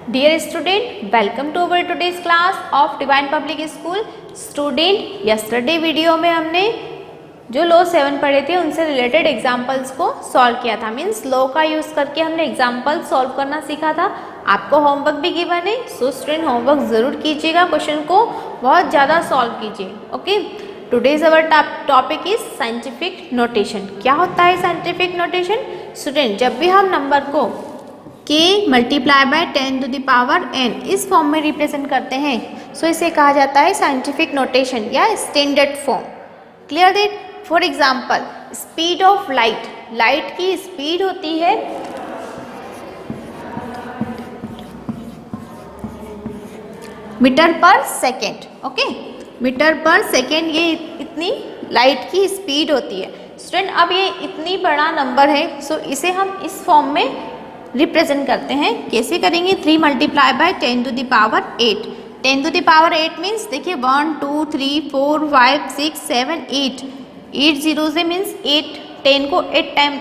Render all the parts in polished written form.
Dear student, welcome to our today's class of Divine Public School. Student, yesterday video में हमने जो law 7 पढ़े थे उनसे रिलेटेड एग्जाम्पल्स को सॉल्व किया था। मीन्स लॉ का यूज़ करके हमने एग्जाम्पल सॉल्व करना सीखा था। आपको होमवर्क भी गिवन है, सो स्टूडेंट होमवर्क ज़रूर कीजिएगा, क्वेश्चन को बहुत ज़्यादा सॉल्व कीजिए। Okay, today's our topic is scientific notation. क्या होता है साइंटिफिक नोटेशन? स्टूडेंट, जब भी हम नंबर को k multiply by 10 to the power n इस फॉर्म में रिप्रेजेंट करते हैं, सो इसे कहा जाता है साइंटिफिक नोटेशन या standard form. Clear that? For example, speed of light, light की स्पीड होती है metre per second. Okay, metre per second, ये इतनी लाइट की स्पीड होती है। स्टूडेंट, अब ये इतनी बड़ा नंबर है, सो इसे हम इस फॉर्म में रिप्रेजेंट करते हैं। कैसे करेंगे? 3 multiply by 10 to the power 8। 10 to the power 8 means देखिए 1 2 3 4 5 6 7 8 8 जीरो से मीन्स 8, 10 को 8 टाइम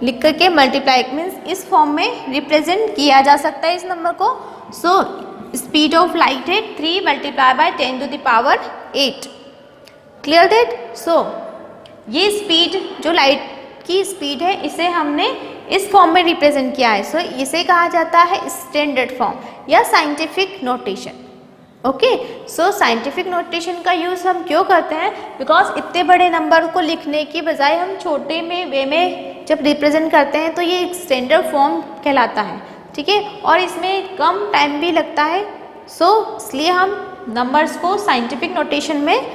लिख करके मल्टीप्लाई मीन्स इस फॉर्म में रिप्रेजेंट किया जा सकता है इस नंबर को। सो स्पीड ऑफ लाइट है 3 multiply by 10 to the power 8। Clear that? So ये स्पीड जो लाइट की स्पीड है इसे हमने इस फॉर्म में रिप्रेजेंट किया है। सो इसे कहा जाता है स्टैंडर्ड फॉर्म या साइंटिफिक नोटेशन। ओके, सो साइंटिफिक नोटेशन का यूज़ हम क्यों करते हैं? बिकॉज इतने बड़े नंबर को लिखने की बजाय हम छोटे में वे में जब रिप्रेजेंट करते हैं तो ये एक स्टैंडर्ड फॉर्म कहलाता है। ठीक है, और इसमें कम टाइम भी लगता है। सो इसलिए हम नंबर्स को साइंटिफिक नोटेशन में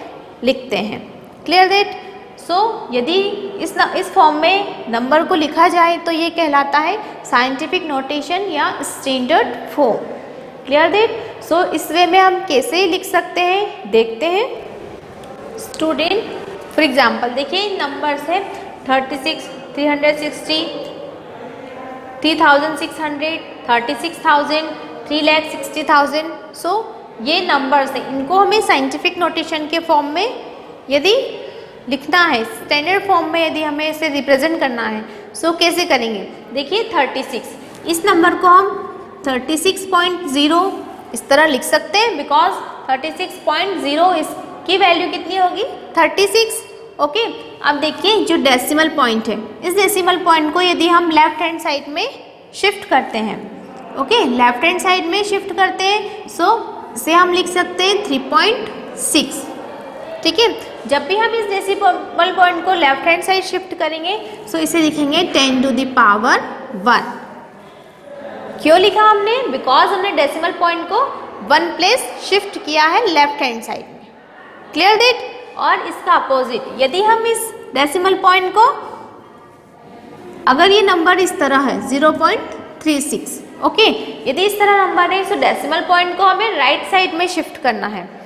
लिखते हैं। Clear that? सो यदि इस फॉर्म में नंबर को लिखा जाए तो ये कहलाता है साइंटिफिक नोटेशन या standard form. Clear that? So इस वे में हम कैसे लिख सकते हैं देखते हैं। स्टूडेंट, फॉर एग्जांपल देखिए नंबर्स है 36, 360, 3600, 36,000, 3,60,000। सो ये नंबर्स हैं, इनको हमें साइंटिफिक नोटेशन के फॉर्म में यदि लिखना है, स्टैंडर्ड फॉर्म में यदि हमें इसे रिप्रेजेंट करना है, सो कैसे करेंगे? देखिए 36, इस नंबर को हम 36.0 इस तरह लिख सकते हैं बिकॉज 36.0 इसकी वैल्यू कितनी होगी? 36। ओके, अब देखिए जो डेसिमल पॉइंट है, इस डेसिमल पॉइंट को यदि हम लेफ्ट हैंड साइड में शिफ्ट करते हैं, ओके लेफ्ट हैंड साइड में शिफ्ट करते हैं, सो इसे हम लिख सकते हैं 3.6। ठीक है, जब भी हम इस डेसिमल पॉइंट को लेफ्ट हैंड साइड शिफ्ट करेंगे सो इसे लिखेंगे 10 टू द पावर 1। क्यों लिखा हमने? बिकॉज हमने डेसिमल पॉइंट को 1 प्लेस शिफ्ट किया है लेफ्ट हैंड साइड में। Clear that? और इसका अपोजिट, यदि हम इस डेसिमल पॉइंट को, अगर ये नंबर इस तरह है 0.36, ओके यदि इस तरह नंबर है, सो डेसिमल पॉइंट को हमें राइट साइड में शिफ्ट करना है।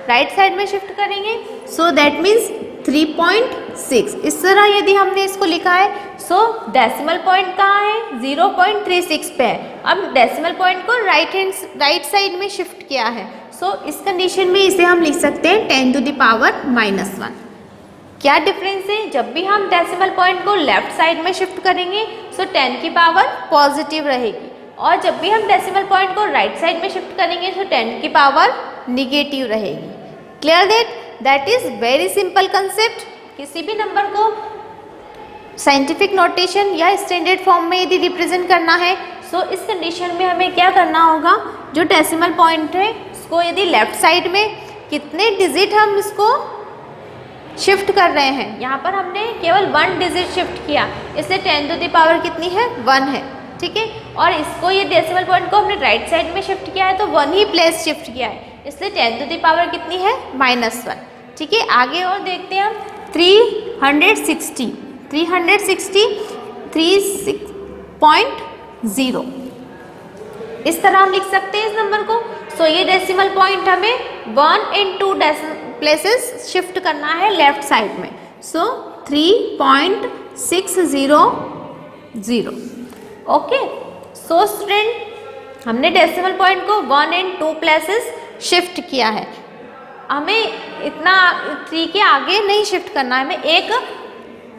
राइट साइड में शिफ्ट करेंगे, सो दैट मीन्स 3.6। इस तरह यदि हमने इसको लिखा है, सो डेसिमल पॉइंट कहाँ है? 0.36 पे है। अब डेसिमल पॉइंट को राइट साइड में शिफ्ट किया है, सो इस कंडीशन में इसे हम लिख सकते हैं 10 टू द पावर -1। क्या डिफरेंस है? जब भी हम डेसिमल पॉइंट को लेफ्ट साइड में शिफ्ट करेंगे, सो 10 की पावर पॉजिटिव रहेगी, और जब भी हम डेसिमल पॉइंट को राइट साइड में शिफ्ट करेंगे, सो 10 की पावर निगेटिव रहेगी। Clear that? That is very simple concept. किसी भी नंबर को साइंटिफिक नोटेशन या स्टैंडर्ड फॉर्म में यदि रिप्रेजेंट करना है, सो इस कंडीशन में हमें क्या करना होगा? जो डेसिमल पॉइंट है उसको यदि लेफ्ट साइड में कितने डिजिट हम इसको शिफ्ट कर रहे हैं, यहाँ पर हमने केवल 1 डिजिट शिफ्ट किया, इससे 10 टू द पावर कितनी है? 1 है। ठीक है, और इसको ये डेसिमल पॉइंट को हमने राइट साइड में शिफ्ट किया है तो 1 ही प्लेस शिफ्ट किया है, इसलिए 10 टू द पावर कितनी है? -1। ठीक है, आगे और देखते हैं हम 360 36.0 इस तरह हम लिख सकते हैं इस नंबर को। सो ये डेसिमल पॉइंट हमें 1 and 2 प्लेसेस शिफ्ट करना है लेफ्ट साइड में, सो 3.600। ओके, सो स्टूडेंट हमने डेसिमल पॉइंट को 1 and 2 प्लेसेस शिफ्ट किया है, हमें इतना 3 के आगे नहीं शिफ्ट करना है, हमें एक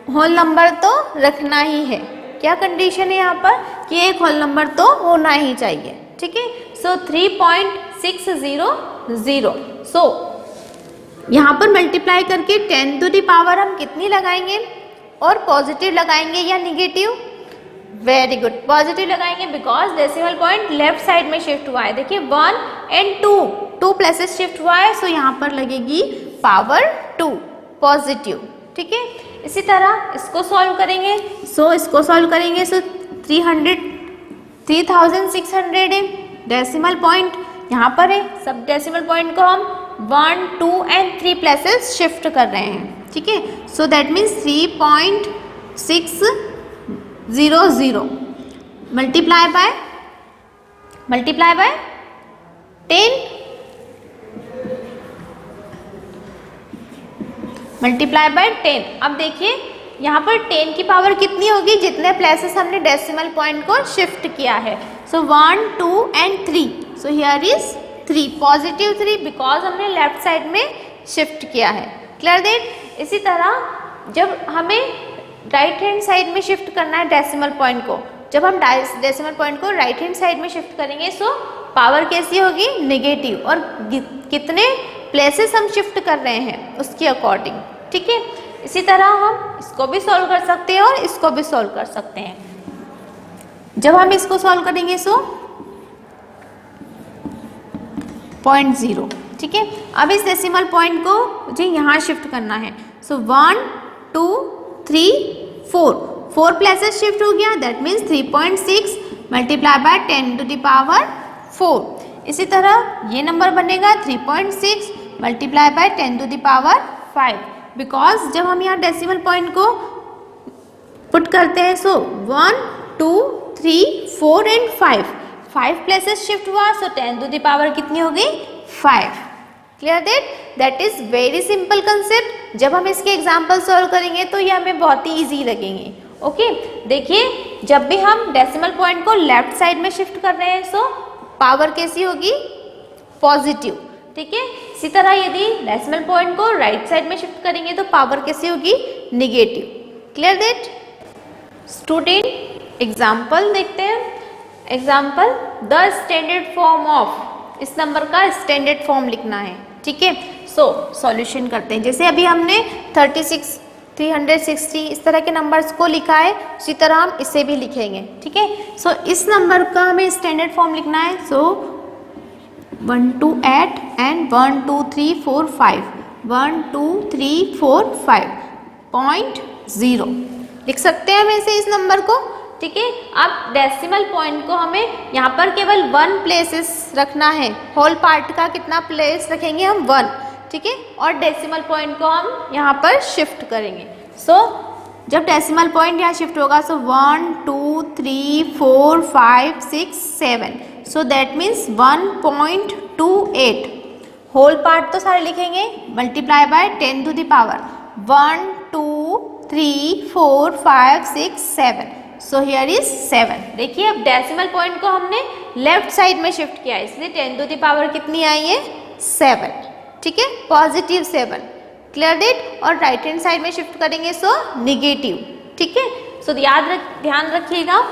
होल नंबर तो रखना ही है। क्या कंडीशन है यहाँ पर कि एक होल नंबर तो होना ही चाहिए। ठीक है। सो 3.600। सो यहाँ पर मल्टीप्लाई करके 10 टू द पावर हम कितनी लगाएंगे, और पॉजिटिव लगाएंगे या निगेटिव? वेरी गुड, पॉजिटिव लगाएंगे because decimal point left side में शिफ्ट हुआ है। देखिए 1 एंड 2 प्लेसेस शिफ्ट हुआ है, सो यहाँ पर लगेगी पावर 2 पॉजिटिव, ठीक है। इसी तरह इसको सॉल्व करेंगे, इसको सॉल्व करेंगे 3600 है, डेसिमल पॉइंट यहाँ पर है, सब डेसिमल पॉइंट को हम 1, 2 एंड 3 प्लेसेस शिफ्ट कर रहे हैं, ठीक है। सो that means 3.600 multiply by 10 multiply by 10। अब देखिए यहाँ पर 10 की पावर कितनी होगी, जितने प्लेसेस हमने डेसिमल पॉइंट को शिफ्ट किया है। सो 1, 2 and 3, so here is 3 positive 3 because हमने लेफ्ट साइड में शिफ्ट किया है। Clear that? इसी तरह जब हमें राइट हैंड साइड में शिफ्ट करना है डेसिमल पॉइंट को, जब हम डेसिमल पॉइंट को राइट हैंड साइड में शिफ्ट करेंगे, सो पावर कैसी होगी, नेगेटिव, और कितने प्लेसेस हम शिफ्ट कर रहे हैं उसके अकॉर्डिंग, ठीक है। इसी तरह हम इसको भी सॉल्व कर सकते हैं और इसको भी सॉल्व कर सकते हैं। जब हम इसको सॉल्व करेंगे सो 0.0, ठीक है। अब इस डेसिमल पॉइंट को मुझे यहाँ शिफ्ट करना है। सो 1, 2, 3, 4 प्लेसेस शिफ्ट हो गया, that means 3.6 multiply by 10 to the power 4। इसी तरह ये नंबर बनेगा 3.6 multiply by 10 to the power 5, because जब हम यहाँ डेसिमल पॉइंट को पुट करते हैं, सो 1, 2, 3, 4 एंड 5 प्लेसेस शिफ्ट हुआ, सो 10 टू द पावर कितनी हो गई, 5। Clear that is very simple concept. जब हम इसके एग्जाम्पल सॉल्व करेंगे तो ये हमें बहुत ही ईजी लगेंगे। ओके, देखिए जब भी हम डेसिमल पॉइंट को लेफ्ट साइड में शिफ्ट कर रहे हैं, सो पावर कैसी होगी, पॉजिटिव, ठीक है। इसी तरह यदि डेसिमल पॉइंट को राइट साइड में शिफ्ट करेंगे तो पावर कैसी होगी, negative. Clear that student? Example देखते हैं। Example, the standard form of, इस नंबर का स्टैंडर्ड फॉर्म लिखना है, ठीक है। सो सॉल्यूशन करते हैं। जैसे अभी हमने 36, 360 इस तरह के नंबर्स को लिखा है, उसी तरह हम इसे भी लिखेंगे, ठीक है। सो इस नंबर का हमें स्टैंडर्ड फॉर्म लिखना है। सो 1 to 8 एंड 1 2 3 4 5, 1 2 3 4 5.0 लिख सकते हैं हम ऐसे इस नंबर को, ठीक है। अब डेसिमल पॉइंट को हमें यहाँ पर केवल 1 प्लेसेस रखना है। होल पार्ट का कितना प्लेस रखेंगे हम, 1, ठीक है। और डेसिमल पॉइंट को हम यहाँ पर शिफ्ट करेंगे। सो जब डेसिमल पॉइंट यहाँ शिफ्ट होगा, so 1 2 3 4 5 6 7, so that means 1.28। Whole part तो सारे लिखेंगे, multiply by 10 to the power 1 2 3 4 5 6 7, so here is 7। देखिए अब डेसिमल पॉइंट को हमने लेफ्ट साइड में शिफ्ट किया है, इसलिए 10 टू द पावर कितनी आई है, 7, ठीक है, पॉजिटिव 7। Clear that? और राइट हैंड साइड में शिफ्ट करेंगे सो निगेटिव, ठीक है। सो ध्यान रखिएगा,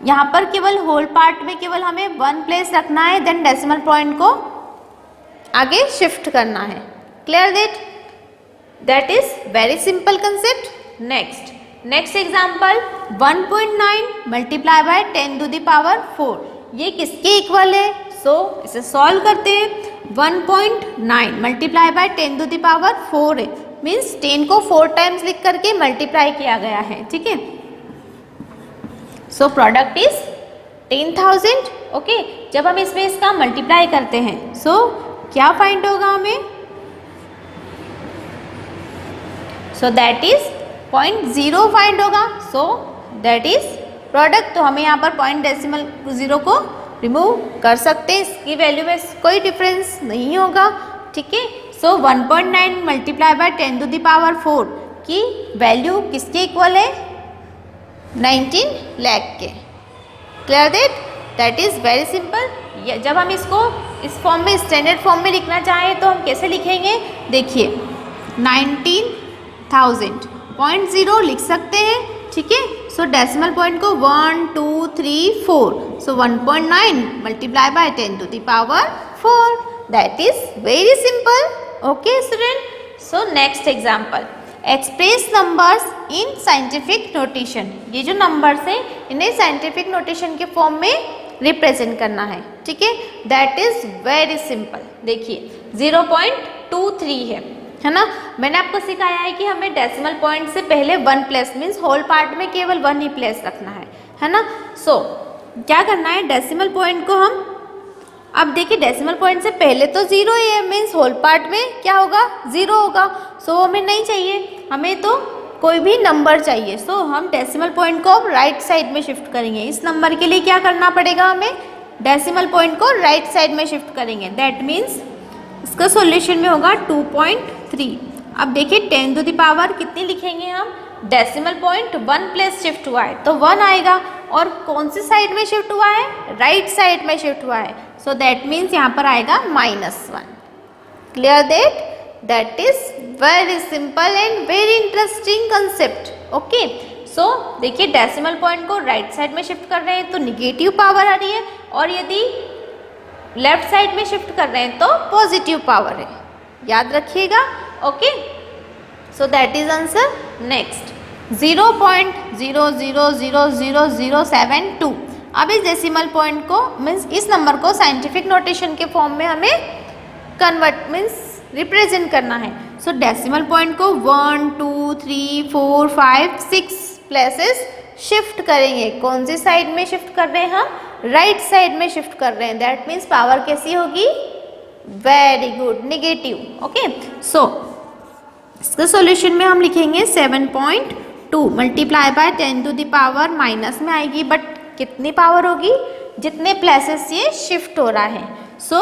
यहाँ पर केवल होल पार्ट में केवल हमें 1 प्लेस रखना है, देन डेसिमल पॉइंट को आगे शिफ्ट करना है। Clear that is very simple concept. Next example, 1.9 multiply by 10 to the power 4, ये किसके इक्वल है? सो इसे सॉल्व करते हैं। 1.9 multiply by 10 to the power 4 है, मीन्स 10 को 4 टाइम्स लिख करके मल्टीप्लाई किया गया है, ठीक है। सो प्रोडक्ट इज 10,000। ओके, जब हम इसमें इसका मल्टीप्लाई करते हैं, सो क्या फाइंड होगा हमें? सो दैट इज 0.0 फाइंड होगा। सो दैट इज प्रोडक्ट। तो हमें यहाँ पर पॉइंट डेसिमल 0 को रिमूव कर सकते हैं, इसकी वैल्यू में कोई डिफरेंस नहीं होगा, ठीक है। So 1.9 multiply by 10 to the power 4 की वैल्यू किसके इक्वल है? 19 लाख के। Clear that is very simple. जब हम इसको इस फॉर्म में, स्टैंडर्ड फॉर्म में लिखना चाहें तो हम कैसे लिखेंगे? देखिए 19,000 0.0 लिख सकते हैं, ठीक है। सो सो डेसिमल पॉइंट को 1 2 3 4, सो 1.9 multiply by 10 to the power 4, that is very simple. Okay student. So next example, express numbers in scientific notation. ये जो नंबर्स हैं इन्हें साइंटिफिक नोटेशन के फॉर्म में रिप्रेजेंट करना है. ठीक है, दैट इज वेरी सिंपल. देखिए 0.23 है ना. मैंने आपको सिखाया है कि हमें डेसिमल पॉइंट से पहले 1 प्लेस मीन्स होल पार्ट में केवल 1 ही प्लेस रखना है ना. सो क्या करना है, डेसिमल पॉइंट को हम, अब देखिए डेसिमल पॉइंट से पहले तो 0 ही है, मीन्स होल पार्ट में क्या होगा, 0 होगा. सो हमें नहीं चाहिए, हमें तो कोई भी नंबर चाहिए. सो हम डेसिमल पॉइंट को राइट साइड में शिफ्ट करेंगे. इस नंबर के लिए क्या करना पड़ेगा, हमें डेसिमल पॉइंट को राइट साइड में शिफ्ट करेंगे. दैट मीन्स इसका सॉल्यूशन में होगा 2.3. अब देखिए 10 to the पावर कितनी लिखेंगे हम, डेसिमल पॉइंट 1 प्लेस शिफ्ट हुआ है तो 1 आएगा, और कौन सी साइड में शिफ्ट हुआ है, राइट साइड में शिफ्ट हुआ है. सो दैट मीन्स यहाँ पर आएगा -1. Clear that is very simple and very interesting concept. Okay. So देखिए डेसिमल पॉइंट को राइट साइड में शिफ्ट कर रहे हैं तो निगेटिव पावर आ रही है, और यदि लेफ्ट साइड में शिफ्ट कर रहे हैं तो पॉजिटिव पावर है. याद रखिएगा. Okay. So that is answer. Next 0.000072. अब इस डेसिमल पॉइंट को मीन्स इस नंबर को साइंटिफिक नोटेशन के फॉर्म में हमें कन्वर्ट मीन्स रिप्रेजेंट करना है. सो डेसिमल पॉइंट को 1 2 3 4 5 6 प्लेसेस शिफ्ट करेंगे. कौन सी साइड में शिफ्ट कर रहे हैं हम, राइट साइड में शिफ्ट कर रहे हैं. दैट मीन्स पावर कैसी होगी, वेरी गुड, निगेटिव. ओके. सो इसका सॉल्यूशन में हम लिखेंगे 7.2 multiply by 10 to the power, minus में आएगी बट कितनी पावर होगी, जितने प्लेसेस ये शिफ्ट हो रहा है. सो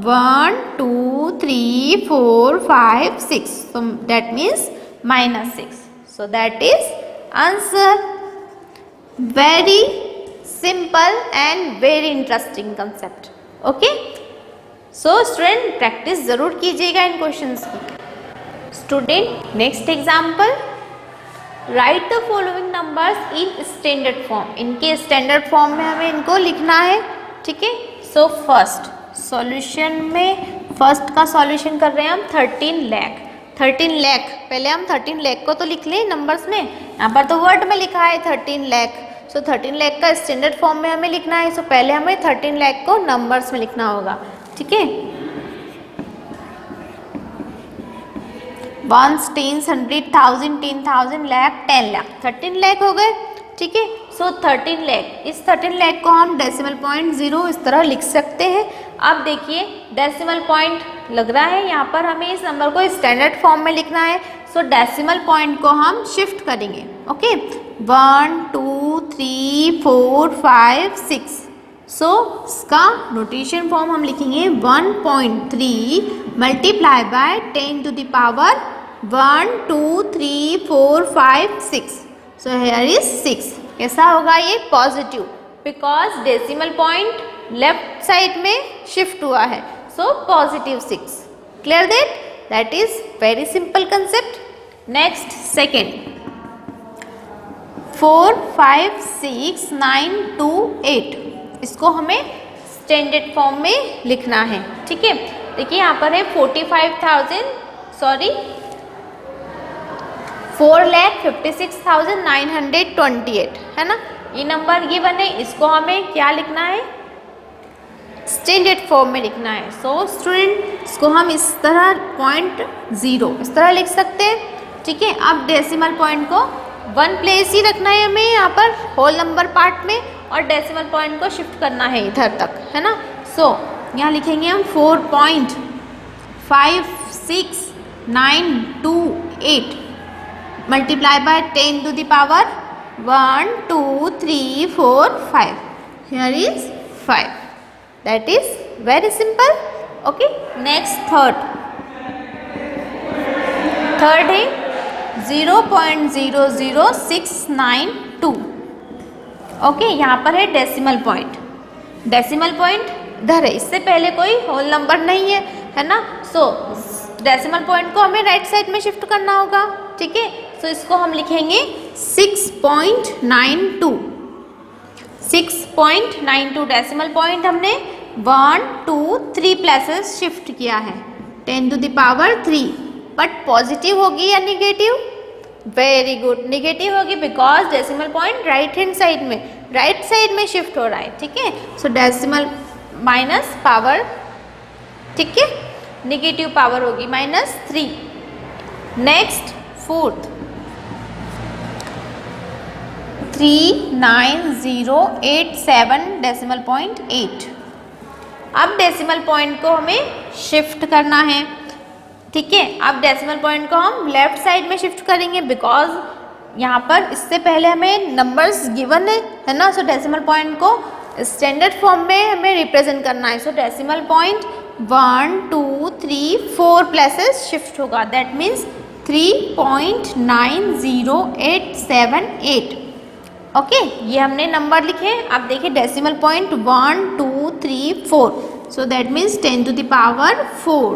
1 2 3 4 5 6, so that means -6. so that is answer. very simple and very interesting concept. okay. so student practice जरूर कीजिएगा इन क्वेश्चंस की. Student next example, right the following numbers in standard form. इनके स्टैंडर्ड फॉर्म में हमें इनको लिखना है. ठीक है. सो फर्स्ट सॉल्यूशन में फर्स्ट का सॉल्यूशन कर रहे हैं हम 13 लाख. 13 लाख पहले हम 13 लाख को तो लिख लें नंबर्स में. यहाँ पर तो वर्ड में लिखा है 13 लाख. सो 13 लाख का स्टैंडर्ड फॉर्म में हमें लिखना है. सो पहले हमें 13 लाख को नंबर्स में लिखना होगा. ठीक है. 1 10 100 1000 10,000 लाख 10 लाख 13 लाख हो गए. ठीक है. सो 13 लाख, इस 13 लाख को हम डेसिमल पॉइंट 0 इस तरह लिख सकते हैं. अब देखिए डेसिमल पॉइंट लग रहा है यहाँ पर, हमें इस नंबर को स्टैंडर्ड फॉर्म में लिखना है. सो डेसिमल पॉइंट को हम शिफ्ट करेंगे. ओके. 1 2 3 4 5 6. सो इसका नोटेशन फॉर्म हम लिखेंगे 1.3 multiply by 10 to the power 1 2 3 4 5 6. So here is 6. कैसा होगा ये, positive, because decimal point left side में शिफ्ट हुआ है. So positive 6. Clear that is very simple concept. Next second, 4 5 6 9 2 8. इसको हमें स्टैंडर्ड फॉर्म में लिखना है. ठीक है. देखिए यहाँ पर है 4,56,928 है ना. ये नंबर ये बने, इसको हमें क्या लिखना है, स्टैंडर्ड फॉर्म में लिखना है. सो स्टूडेंट इसको हम इस तरह 0.0 इस तरह लिख सकते हैं. ठीक है. अब डेसिमल पॉइंट को 1 प्लेस ही रखना है हमें यहाँ पर होल नंबर पार्ट में, और डेसिमल पॉइंट को शिफ्ट करना है इधर तक, है ना. सो यहाँ लिखेंगे हम 4.56,928 multiply by 10 to the power 1 2 3 4 5. Here is 5. That is very simple. Okay. Next third है 0.00692. ओके. यहाँ पर है डेसिमल पॉइंट. डेसिमल पॉइंट इधर है, इससे पहले कोई होल नंबर नहीं है, है ना. सो डेसिमल पॉइंट को हमें राइट साइड में शिफ्ट करना होगा. ठीक है. सो इसको हम लिखेंगे 6.92। 6.92 डेसिमल पॉइंट हमने 1 2 3 प्लेसेस शिफ्ट किया है 10 to the power 3, but positive होगी या निगेटिव? वेरी गुड, निगेटिव होगी because decimal point right hand side में, राइट साइड में शिफ्ट हो रहा है, ठीक है। सो डेसिमल माइनस पावर, ठीक है, निगेटिव पावर होगी -3। Next fourth 39087 decimal point 8। अब डेसिमल पॉइंट को हमें शिफ्ट करना है, ठीक है। अब डेसिमल पॉइंट को हम लेफ्ट साइड में शिफ्ट करेंगे बिकॉज यहाँ पर इससे पहले हमें नंबर्स गिवन है ना। सो डेसिमल पॉइंट को स्टैंडर्ड फॉर्म में हमें रिप्रेजेंट करना है। So decimal point 1 2 3 4 places shift होगा, दैट मीन्स 3.90878। ओके, ये हमने नंबर लिखे। अब देखिए decimal point 1 2 3 4, so that means 10 to the power 4।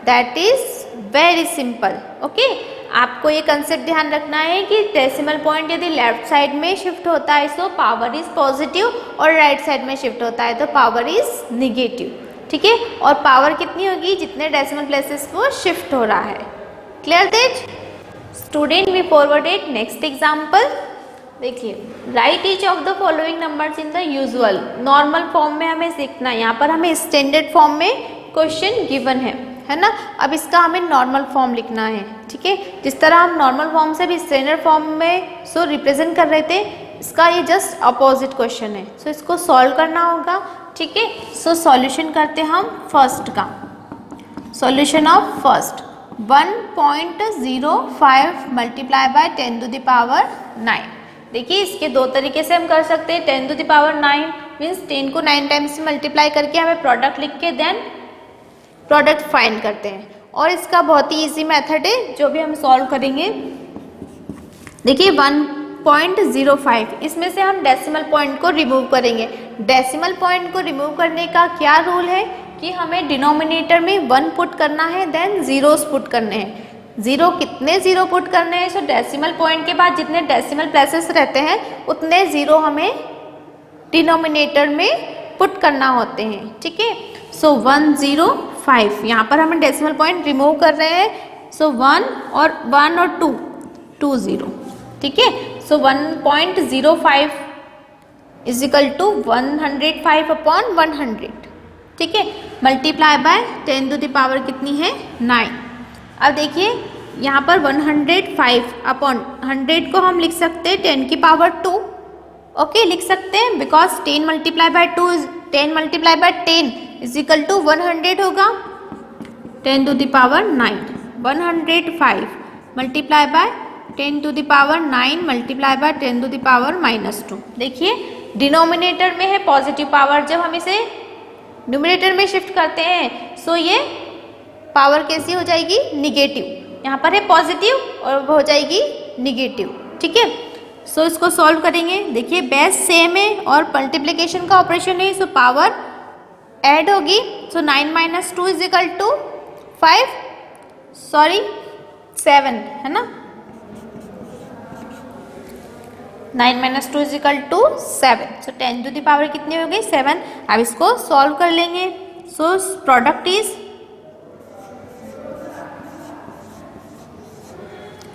That is very simple. Okay, आपको ये कंसेप्ट ध्यान रखना है कि डेसिमल पॉइंट यदि लेफ्ट साइड में शिफ्ट होता है तो पावर इज पॉजिटिव, और राइट साइड में शिफ्ट होता है तो पावर इज निगेटिव, ठीक है। और पावर कितनी होगी? जितने डेसिमल प्लेसेस वो शिफ्ट हो रहा है। Clear that student? We forwarded next example. देखिए, write each of the following numbers in the usual. Normal form में हमें सीखना है, यहाँ पर हमें स्टैंडर्ड फॉर्म में क्वेश्चन गिवन है ना। अब इसका हमें नॉर्मल फॉर्म लिखना है, ठीक है। जिस तरह हम नॉर्मल फॉर्म से भी स्टैंडर्ड फॉर्म में सो रिप्रेजेंट कर रहे थे, इसका ये जस्ट अपोजिट क्वेश्चन है। सो इसको सॉल्व करना होगा, ठीक है। सो सॉल्यूशन करते हैं हम फर्स्ट का। Solution of first 1.05 multiply by 10 to the power 9। देखिए, इसके दो तरीके से हम कर सकते हैं। 10 टू द पावर 9 मीन्स 10 को 9 टाइम्स से मल्टीप्लाई करके हमें प्रोडक्ट लिख के देन प्रोडक्ट फाइंड करते हैं। और इसका बहुत ही इजी मेथड है जो भी हम सॉल्व करेंगे। देखिए 1.05, इसमें से हम डेसिमल पॉइंट को रिमूव करेंगे। डेसिमल पॉइंट को रिमूव करने का क्या रूल है कि हमें डिनोमिनेटर में 1 पुट करना है, देन जीरोस पुट करने हैं। जीरो कितने जीरो पुट करने हैं? सो डेसिमल पॉइंट के बाद जितने डेसिमल प्लेसेस रहते हैं उतने जीरो हमें डिनोमिनेटर में पुट करना होते हैं, ठीक है। सो 105, यहाँ पर हमें डेसिमल पॉइंट रिमूव कर रहे हैं। सो 1 और 2 20, ठीक है। So 1.05 is equal to 105 upon 100, ठीक है। Multiply by 10 to the power कितनी है? 9। अब देखिए यहाँ पर 105 अपॉन 100 को हम लिख सकते हैं 10 की पावर 2। ओके, लिख सकते हैं because 10 multiply by 2 is 10 multiply by 10 is equal to 100 होगा। 10 to the power 9, 105 multiply by 10 to the power 9 multiply by 10 to the power -2। देखिए डिनोमिनेटर में है पॉजिटिव पावर, जब हम इसे न्यूमरेटर में शिफ्ट करते हैं सो ये पावर कैसी हो जाएगी? निगेटिव। यहाँ पर है पॉजिटिव और वो हो जाएगी निगेटिव, ठीक है। सो इसको सॉल्व करेंगे। देखिए बेस सेम है और मल्टीप्लिकेशन का ऑपरेशन है, सो पावर ऐड होगी। सो 9 - 2 इज इक्वल टू 7 है ना। 9 - 2 is equal to 7। So 10 to the power कितनी हो गई? 7। अब इसको सॉल्व कर लेंगे। So product is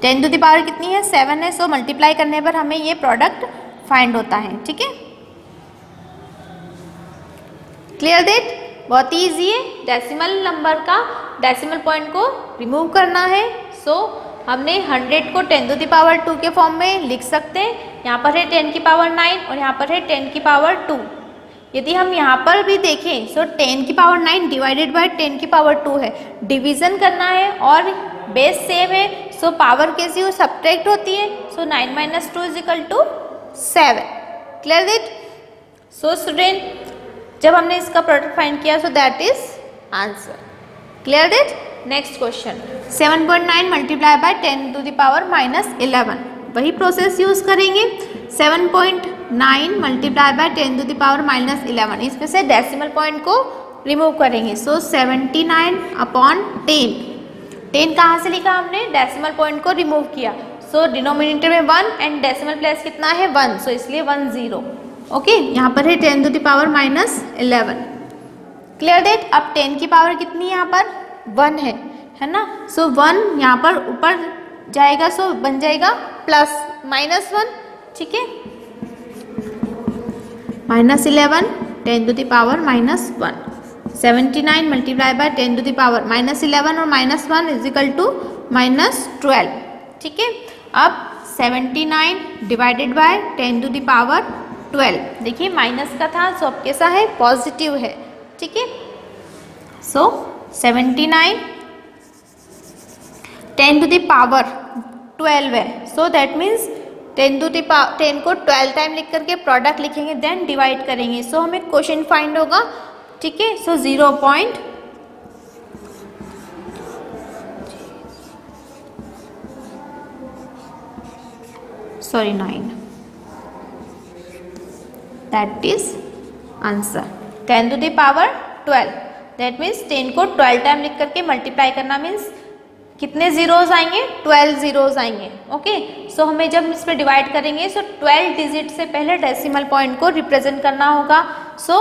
10 to the power कितनी है? 7 है। सो मल्टीप्लाई करने पर हमें ये प्रोडक्ट फाइंड होता है, ठीक है। Clear that? बहुत ही ईजी है। डेसिमल नंबर का डेसिमल पॉइंट को रिमूव करना है। सो हमने 100 को 10 टू द पावर 2 के फॉर्म में लिख सकते हैं। यहाँ पर है 10 की पावर 9 और यहाँ पर है 10 की पावर 2। यदि हम यहाँ पर भी देखें सो 10 की पावर 9 डिवाइडेड बाय 10 की पावर 2 है। डिवीजन करना है और बेस सेम है, सो पावर कैसी हो? सब्ट्रैक्ट होती है। So 9 - 2 is equal to 7। Clear that? So student, जब हमने इसका प्रोडक्ट फाइंड किया so that is answer. Clear that? Next question 7.9 multiply by 10 to the power -11। वही प्रोसेस यूज करेंगे। 7.9 multiply by 10 to the power -11। इसमें से डेसिमल पॉइंट को remove करेंगे। सो 79 अपॉन 10 कहाँ से लिखा हमने? डेसिमल पॉइंट को रिमूव किया। सो डिनोमिनेटर में 1 एंड डेसिमल प्लेस कितना है 1, सो इसलिए 1 0। ओके, यहाँ पर है 10 to the power -11। Clear that. अब 10 की पावर कितनी है यहाँ पर 1 है ना। सो 1 यहाँ पर ऊपर जाएगा, सो बन जाएगा प्लस -1, ठीक है। -11 10 to the power -1, 79 multiply by 10 to the power -11 और -1 इज इक्वल टू -12, ठीक है। अब 79 divided by 10 to the power 12, देखिए माइनस का था, सो अब कैसा है पॉजिटिव है, ठीक है। सो 79 10 टू द पावर 12 है, सो दैट मीन्स 10 को 12 टाइम लिख करके प्रोडक्ट लिखेंगे, देन डिवाइड करेंगे, सो हमें क्वोशिएंट फाइंड होगा, ठीक है। So 9, that is answer 10 to the power 12, that means 10 को 12 टाइम लिख करके मल्टीप्लाई करना मीन्स कितने जीरोज आएंगे 12 जीरोज आएंगे। ओके, सो हमें जब इस पर डिवाइड करेंगे सो 12 डिजिट से पहले डेसिमल पॉइंट को रिप्रेजेंट करना होगा। So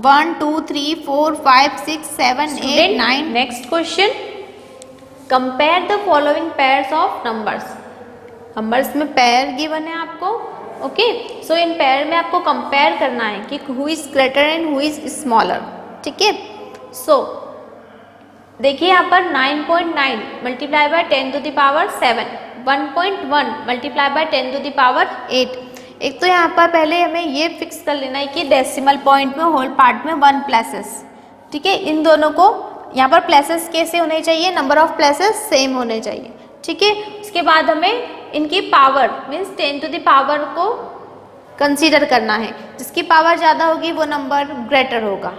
1 2 3 4 5 6 7 8 9। Next question, compare the following pairs of numbers. Numbers में पेयर गिवन है आपको। ओके, सो इन पेयर में आपको कंपेयर करना है कि who is greater and who is smaller, ठीक है। सो देखिए यहाँ पर 9.9 multiply by 10 to the power 7, 1.1 multiply by 10 to the power 8। एक तो यहाँ पर पहले हमें ये फिक्स कर लेना है कि डेसिमल पॉइंट में होल पार्ट में 1 प्लेसेस, ठीक है। इन दोनों को यहाँ पर प्लेसेस कैसे होने चाहिए, नंबर ऑफ प्लेसेस सेम होने चाहिए, ठीक है। उसके बाद हमें इनकी power means 10 to the power को कंसीडर करना है, जिसकी पावर ज़्यादा होगी वो नंबर ग्रेटर होगा,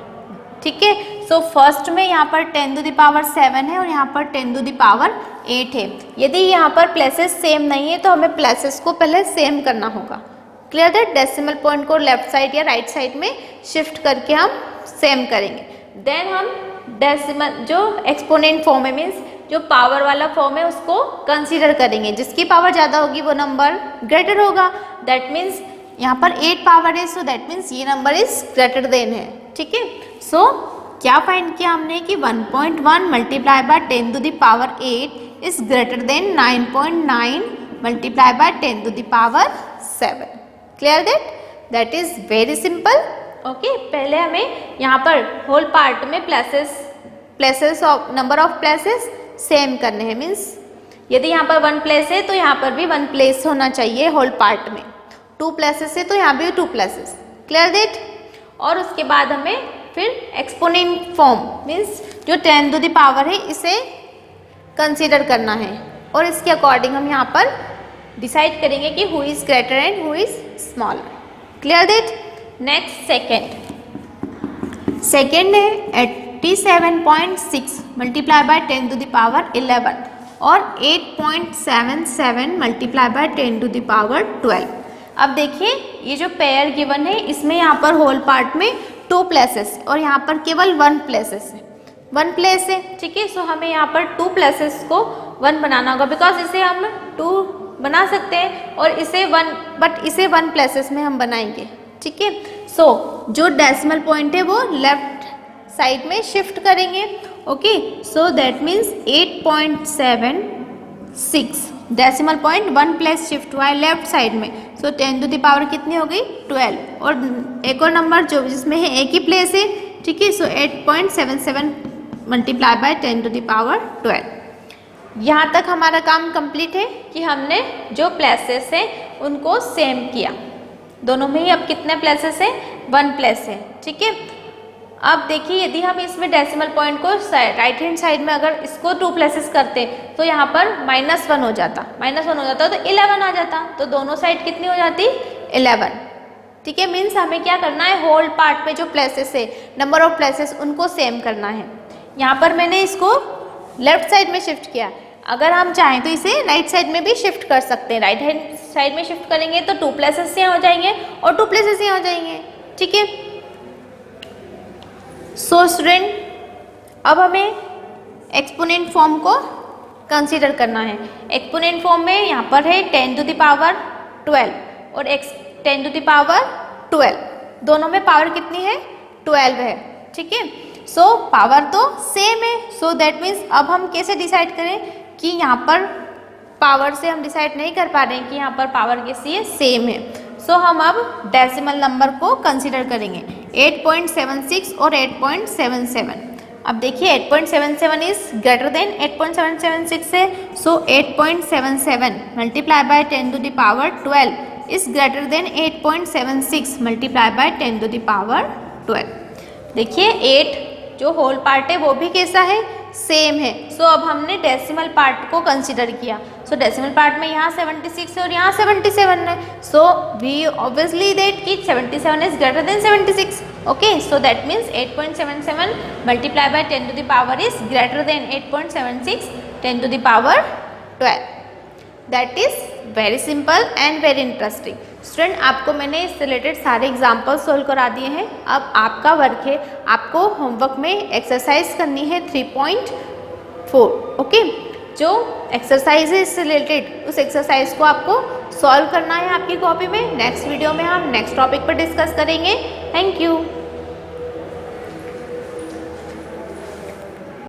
ठीक है। सो फर्स्ट में यहाँ पर 10 टू द पावर 7 है और यहाँ पर 10 टू द पावर 8 है। यदि यहाँ पर प्लेसेस सेम नहीं है तो हमें प्लेसेस को पहले सेम करना होगा। Clear that. डेसिमल पॉइंट को लेफ्ट साइड या राइट साइड में शिफ्ट करके हम सेम करेंगे, देन हम डेसिमल जो एक्सपोनेंट फॉर्म है मीन्स जो पावर वाला फॉर्म है उसको कंसीडर करेंगे, जिसकी पावर ज़्यादा होगी वो नंबर ग्रेटर होगा। दैट मीन्स यहाँ पर 8 पावर है, सो दैट मीन्स ये नंबर इज ग्रेटर देन है, ठीक है। सो क्या फाइंड किया हमने कि 1.1 multiply by 10 to the power 8 is greater than 9.9 multiply by 10 to the power 7। Clear that is very simple. Okay, पहले हमें यहाँ पर होल पार्ट में places of number of places same करने हैं, मीन्स यदि यहाँ पर 1 प्लेस है तो यहाँ पर भी 1 प्लेस होना चाहिए होल पार्ट में, 2 प्लेसेस है तो यहाँ भी 2 प्लेसेस। Clear that. और उसके बाद हमें फिर एक्सपोनेंट फॉर्म मीन्स जो 10 टू द पावर है इसे कंसीडर करना है और इसके अकॉर्डिंग हम यहाँ पर डिसाइड करेंगे कि who is greater and who is smaller. Clear that. Next second है 87.6 multiply by 10 to the power 11 और 8.77 multiply by 10 to the power 12। अब देखिए ये जो पेयर गिवन है इसमें यहाँ पर होल पार्ट में 2 प्लेसेस और यहाँ पर केवल 1 प्लेसेस है, 1 प्लेस है, ठीक है। सो हमें यहाँ पर 2 प्लेसेस को 1 बनाना होगा, बिकॉज इसे हम 2 बना सकते हैं और इसे 1 बट इसे 1 प्लेसेस में हम बनाएंगे, ठीक है। सो जो डेसिमल पॉइंट है वो लेफ्ट साइड में शिफ्ट करेंगे। Okay, so that means 8.76 decimal point 1 place shift हुआ है लेफ्ट साइड में। सो 10 टू द पावर कितनी हो गई 12 और एक और नंबर जो जिसमें है एक ही प्लेस है, ठीक है। So 8.77 multiply by 10 to the power 12। यहाँ तक हमारा काम कंप्लीट है कि हमने जो प्लेसेस है उनको सेम किया। दोनों में ही अब कितने प्लेसेस है 1 प्लेस है, ठीक है। अब देखिए यदि हम इसमें डेसिमल पॉइंट को राइट हैंड साइड में अगर इसको 2 प्लेसेस करते तो यहाँ पर -1 हो जाता, तो 11 आ जाता, तो दोनों साइड कितनी हो जाती 11, ठीक है। मीन्स हमें क्या करना है होल पार्ट में जो प्लेसेस है नंबर ऑफ प्लेसेस उनको सेम करना है। यहाँ पर मैंने इसको लेफ्ट साइड में शिफ्ट किया, अगर हम चाहें तो इसे राइट साइड में भी शिफ्ट कर सकते हैं। राइट हैंड साइड में शिफ्ट करेंगे तो 2 प्लेसेस यहाँ हो जाएंगे और 2 प्लेसेस यहाँ हो जाएंगे, ठीक है। सो स्टूडेंट अब हमें एक्सपोनेंट फॉर्म को कंसीडर करना है। एक्सपोनेंट फॉर्म में यहाँ पर है 10 टू द पावर 12 और 10 टू द पावर 12, दोनों में पावर कितनी है 12 है, ठीक है। सो पावर तो सेम है, सो दैट मीन्स अब हम कैसे डिसाइड करें कि यहाँ पर पावर से हम डिसाइड नहीं कर पा रहे हैं कि यहाँ पर पावर कैसी है, सेम है। सो हम अब डेसिमल नंबर को कंसीडर करेंगे 8.76 और 8.77। अब देखिए 8.77 इज ग्रेटर देन 8.776 है, so 8.77 multiply by 10 to the power 12 is greater than 8.76 multiply by 10 to the power 12। देखिए 8 जो होल पार्ट है वो भी कैसा है, सेम है। सो अब हमने डेसिमल पार्ट को कंसीडर किया। सो डेसिमल पार्ट में यहाँ 76 है और यहाँ 77 है, सो वी ऑब्वियसली दैट कि 77 is greater than 76। Okay, so that means 8.77 multiply by 10 to the power is greater than 8.76 10 to the power 12। That is very simple and very interesting. Student आपको मैंने इससे रिलेटेड सारे example solve करा दिए हैं। अब आपका वर्क है, आपको होमवर्क में एक्सरसाइज करनी है 3.4। ओके, जो एक्सरसाइज है इससे रिलेटेड उस एक्सरसाइज को आपको सॉल्व करना है आपकी कॉपी में। नेक्स्ट वीडियो में हम नेक्स्ट टॉपिक पर डिस्कस करेंगे। Thank you.